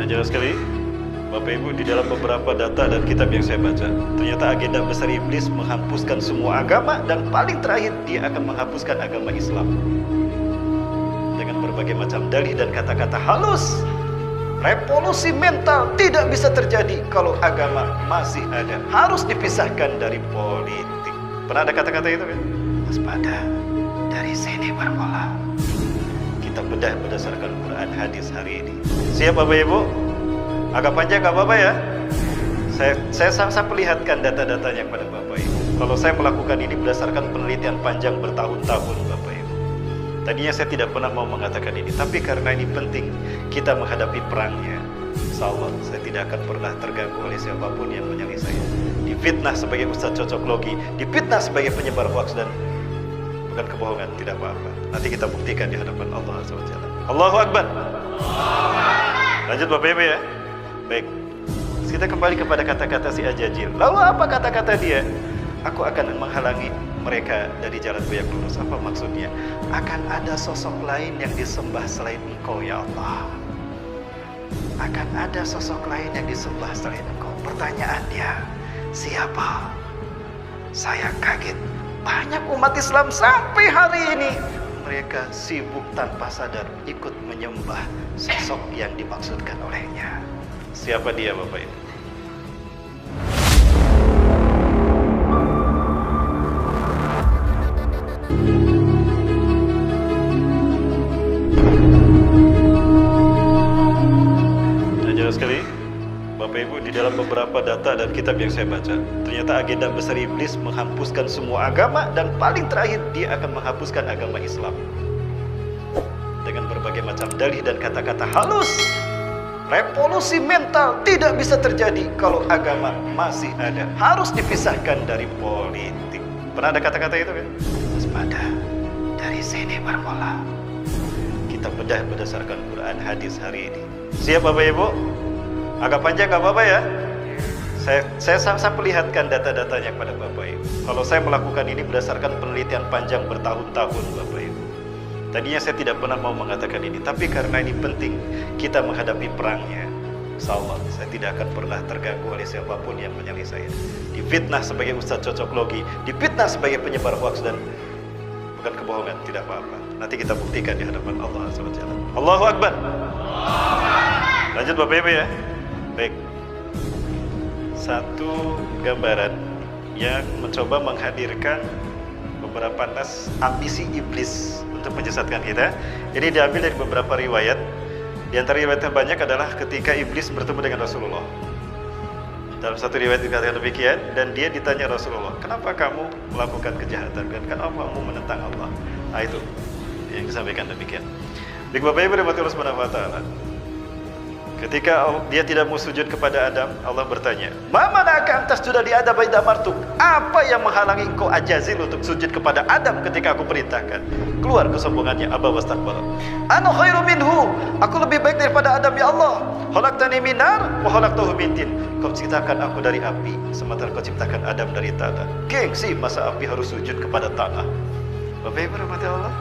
jelas sekali, Bapak Ibu, di dalam beberapa data dan kitab yang saya baca, ternyata agenda besar iblis menghapuskan semua agama, dan paling terakhir dia akan menghapuskan agama Islam dengan berbagai macam dalih dan kata-kata halus. Revolusi mental tidak bisa terjadi kalau agama masih ada, harus dipisahkan dari politik. Pernah ada kata-kata itu kan? Waspada, dari sini bermula. Kita bedah berdasarkan Quran hadis hari ini. Siap Bapak Ibu? Agak panjang gak apa-apa ya? Saya perlihatkan data-datanya kepada Bapak Ibu. Kalau saya melakukan ini berdasarkan penelitian panjang bertahun-tahun Bapak Ibu. Tadinya saya tidak pernah mau mengatakan ini, tapi karena ini penting kita menghadapi perangnya, insya Allah saya tidak akan pernah terganggu oleh siapapun yang menyalih saya. Difitnah sebagai ustadz cocok logi, difitnah sebagai penyebar hoaks dan bukan kebohongan, tidak apa-apa. Nanti kita buktikan di hadapan Allah Azza wa Jalla. Allahu Akbar. Lanjut Bapak Ibu ya. Baik, kita kembali kepada kata-kata si Ajajil. Lalu apa kata-kata dia? Aku akan menghalangi mereka dari jalan yang lurus. Apa maksudnya? Akan ada sosok lain yang disembah selain Engkau ya Allah. Akan ada sosok lain yang disembah selain Engkau. Pertanyaannya, siapa? Saya kaget. Banyak umat Islam sampai hari ini mereka sibuk tanpa sadar ikut menyembah sosok yang dimaksudkan olehnya. Siapa dia Bapak Ibu? Jelas sekali, Bapak Ibu, di dalam beberapa data dan kitab yang saya baca, ternyata agenda besar iblis menghapuskan semua agama, dan paling terakhir dia akan menghapuskan agama Islam dengan berbagai macam dalih dan kata-kata halus. Revolusi mental tidak bisa terjadi kalau agama masih ada, harus dipisahkan dari politik. Pernah ada kata-kata itu kan? Waspada, dari sini bermula. Kita bedah berdasarkan Quran hadis hari ini. Siap Bapak Ibu? Agak panjang gak apa-apa ya? Saya perlihatkan data-datanya kepada Bapak Ibu. Kalau saya melakukan ini berdasarkan penelitian panjang bertahun-tahun Bapak Ibu. Tadinya saya tidak pernah mau mengatakan ini, tapi karena ini penting kita menghadapi perangnya, insya Allah saya tidak akan pernah terganggu oleh siapapun yang menyalih saya. Difitnah sebagai ustadz cocok logi, difitnah sebagai penyebar hoaks dan bukan kebohongan, tidak apa-apa. Nanti kita buktikan di hadapan Allah Azza wa Jalla. Allahu Akbar. Lanjut Bapak Ibu ya. Baik, satu gambaran yang mencoba menghadirkan beberapa nas ambisi iblis untuk menyesatkan kita. Ini diambil dari beberapa riwayat. Di antara riwayat yang banyak adalah ketika iblis bertemu dengan Rasulullah. Dalam satu riwayat dikatakan demikian, dan dia ditanya Rasulullah, kenapa kamu melakukan kejahatan? Kenapa kamu menentang Allah? Nah itu yang disampaikan demikian. Baik Bapak Ibu rahmati Allah Subhanahu wa taala. Ketika dia tidak mau sujud kepada Adam, Allah bertanya, "Ma mana'aka an tasjuda li Adam idza amartuk?" Apa yang menghalangi engkau Ajazil untuk sujud kepada Adam ketika aku perintahkan? Keluar kesombongannya, aba wastakbara. Ana khairu minhu, aku lebih baik daripada Adam ya Allah. Khalaqtani min nar wa khalaqtahu min tin. Kau ciptakan aku dari api, sementara kau ciptakan Adam dari tanah. Gengsi, masa api harus sujud kepada tanah? Bapak Ibu rahmati Allah,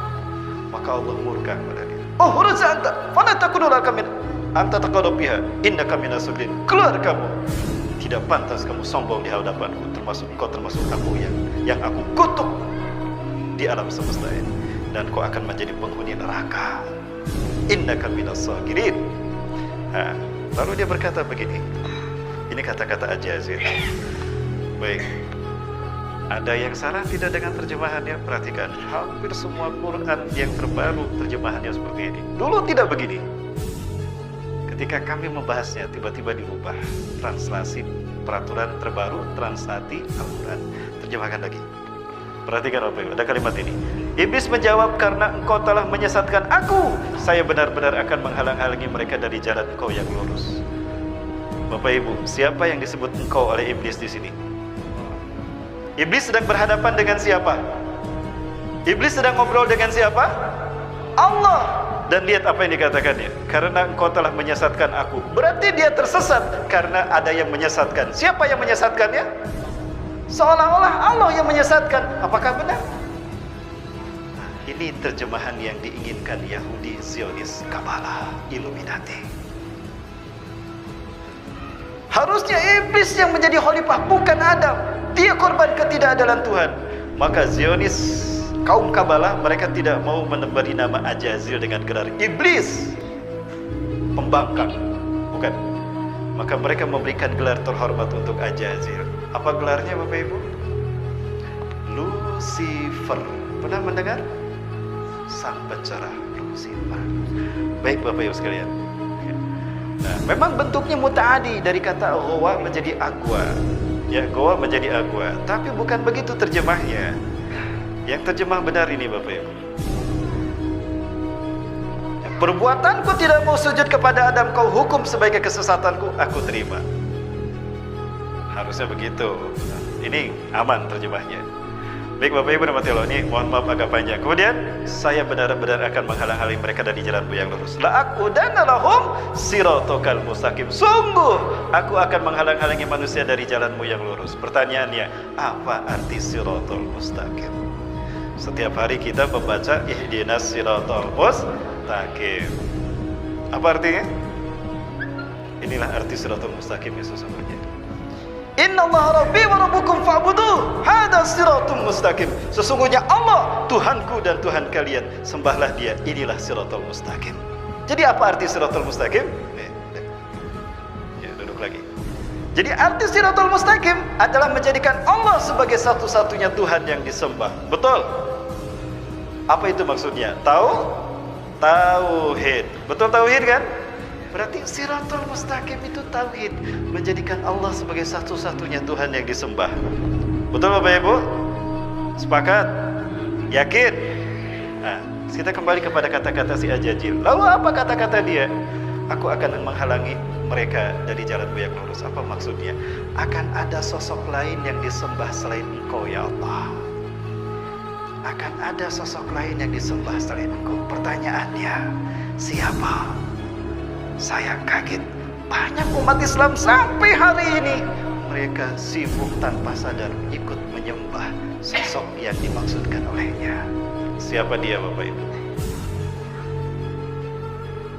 maka Allah murka kepada dia. Oh, hurza anta, fala takunu laka min anta taqadubiha innaka minasudin. Keluar kamu, tidak pantas kamu sombong di hadapanku, termasuk aku yang aku kutuk di alam semesta ini, dan kau akan menjadi penghuni neraka. Innaka minasagirin. Nah, lalu dia berkata begini, ini kata-kata Ajazil. Baik, ada yang salah tidak dengan terjemahannya? Perhatikan, hampir semua Quran yang terbaru terjemahannya seperti ini. Dulu tidak begini. Ketika kami membahasnya, tiba-tiba diubah translasi peraturan terbaru, translasi Al-Quran. Terjemahkan lagi. Perhatikan Bapak Ibu, ada kalimat ini. Iblis menjawab, karena engkau telah menyesatkan aku, saya benar-benar akan menghalang-halangi mereka dari jalan engkau yang lurus. Bapak Ibu, siapa yang disebut engkau oleh iblis di sini? Iblis sedang berhadapan dengan siapa? Iblis sedang ngobrol dengan siapa? Allah. Dan lihat apa yang dikatakannya, karena engkau telah menyesatkan aku. Berarti dia tersesat karena ada yang menyesatkan. Siapa yang menyesatkannya? Seolah-olah Allah yang menyesatkan. Apakah benar? Nah, ini terjemahan yang diinginkan Yahudi, Zionis, Kabbalah, Illuminati. Harusnya iblis yang menjadi khalifah, bukan Adam. Dia korban ketidakadilan Tuhan. Maka Zionis, kaum Kabalah, mereka tidak mau memberi nama Ajazil dengan gelar iblis, pembangkang, bukan. Maka mereka memberikan gelar terhormat untuk Ajazil. Apa gelarnya Bapak Ibu? Lucifer. Pernah mendengar? Sang pencerah, Lucifer. Baik Bapak Ibu sekalian. Nah, memang bentuknya mutaadi, dari kata gowa menjadi agwa. Ya, gowa menjadi agwa. Tapi bukan begitu terjemahnya. Yang terjemah benar ini Bapak Ibu. Perbuatanku tidak mau sujud kepada Adam, kau hukum sebagai kesesatanku, aku terima. Harusnya begitu. Ini aman terjemahnya. Baik Bapak Ibu dan Allah, ini mohon maaf agak panjang. Kemudian saya benar-benar akan menghalang-halangi mereka dari jalanmu yang lurus. La'aqudanna lahum siratal mustaqim. Sungguh aku akan menghalang-halangi manusia dari jalanmu yang lurus. Pertanyaannya, apa arti siratal mustaqim? Setiap hari kita membaca ihdinas siratal mustaqim. Apa artinya? Inilah arti siratal mustaqim yang sesungguhnya. Innallaha rabbi wa rabbukum fa'buduh. Hada siratul mustaqim. Sesungguhnya Allah Tuhanku dan Tuhan kalian, sembahlah Dia. Inilah siratul mustaqim. Jadi apa arti siratul mustaqim? Ya, duduk lagi. Jadi arti siratul mustaqim adalah menjadikan Allah sebagai satu-satunya Tuhan yang disembah. Betul? Apa itu maksudnya? Tauhid. Betul tauhid kan? Berarti siratul mustaqim itu tauhid, menjadikan Allah sebagai satu-satunya Tuhan yang disembah. Betul Bapak Ibu? Sepakat? Yakin? Nah, kita kembali kepada kata-kata si Ajazil. Lalu apa kata-kata dia? Aku akan menghalangi mereka dari jalanmu yang lurus. Apa maksudnya? Akan ada sosok lain yang disembah selain Engkau ya Allah. Akan ada sosok lain yang disembah selain Engkau. Pertanyaannya, siapa? Saya kaget, banyak umat Islam sampai hari ini mereka sibuk tanpa sadar ikut menyembah sosok yang dimaksudkan olehnya. Siapa dia Bapak Ibu?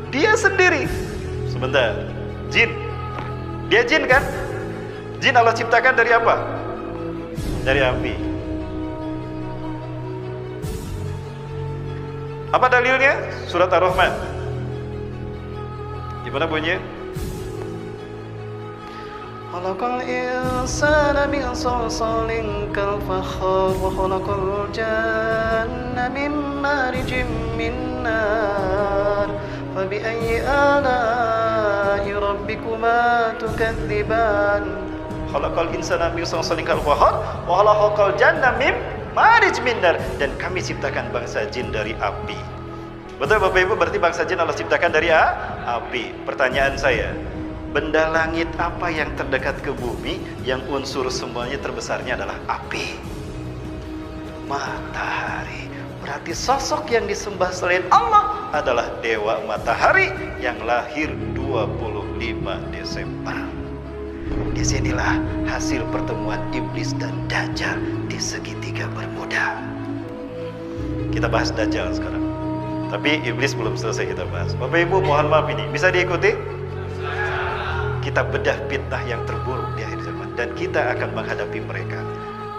Dia sendiri. Sebentar, jin. Dia jin kan? Jin Allah ciptakan dari apa? Dari api. Apa dalilnya? Surat Ar-Rahman. Gimana bunyinya? Khalaqal insana min salsalin kal fakhar wa khalaqal janna min marijin min nar fa bi ayyi ala'i rabbikuma tukadziban. Khalaqal insana min salsalin kal fakhar wa khalaqal janna min marij min nar. Dan kami ciptakan bangsa jin dari api. Betul Bapak Ibu, berarti bangsa jin Allah ciptakan dari api. Pertanyaan saya, benda langit apa yang terdekat ke bumi yang unsur semuanya terbesarnya adalah api? Matahari. Berarti sosok yang disembah selain Allah adalah Dewa Matahari yang lahir 25 Desember. Disinilah hasil pertemuan iblis dan Dajjal di segitiga Bermuda. Kita bahas Dajjal sekarang. Tapi iblis belum selesai kita bahas. Bapak Ibu mohon maaf, ini bisa diikuti? Kita bedah fitnah yang terburuk di akhir zaman, dan kita akan menghadapi mereka.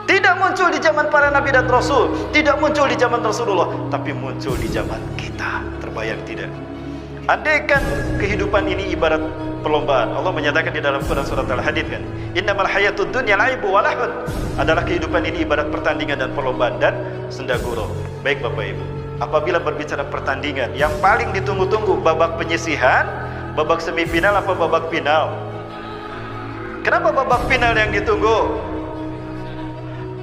Tidak muncul di zaman para nabi dan rasul, tidak muncul di zaman Rasulullah, tapi muncul di zaman kita. Terbayang tidak? Andaikan kehidupan ini ibarat perlombaan, Allah menyatakan di dalam Quran surat Al-Hadid kan, innamal hayatud dunya laibu wa lahun. Adalah kehidupan ini ibarat pertandingan dan perlombaan dan senda gurau. Baik Bapak Ibu, apabila berbicara pertandingan, yang paling ditunggu-tunggu babak penyisihan, babak semifinal apa babak final? Kenapa babak final yang ditunggu?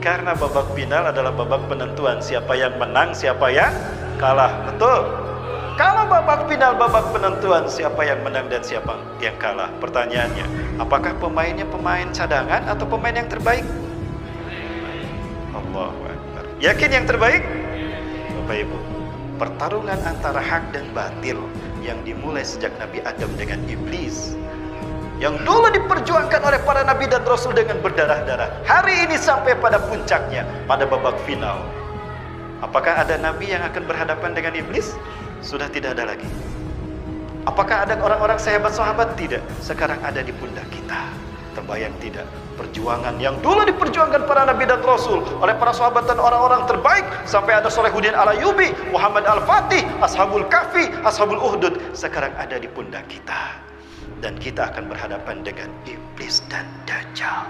Karena babak final adalah babak penentuan siapa yang menang, siapa yang kalah. Betul? Kalau babak final, babak penentuan siapa yang menang dan siapa yang kalah. Pertanyaannya, apakah pemainnya pemain cadangan atau pemain yang terbaik? Allahu Akbar. Yakin yang terbaik? Bapak Ibu, pertarungan antara hak dan batil yang dimulai sejak Nabi Adam dengan iblis, yang dulu diperjuangkan oleh para nabi dan rasul dengan berdarah-darah, hari ini sampai pada puncaknya, pada babak final. Apakah ada nabi yang akan berhadapan dengan iblis? Sudah tidak ada lagi. Apakah ada orang-orang sehebat sahabat? Tidak. Sekarang ada di pundak kita. Terbayang tidak perjuangan yang dulu diperjuangkan para nabi dan rasul oleh para sahabat dan orang-orang terbaik, sampai ada Shalahuddin Al-Ayyubi, Muhammad Al-Fatih, Ashabul Kahfi, Ashabul Uhdud, sekarang ada di pundak kita. Dan kita akan berhadapan dengan iblis dan dajjal.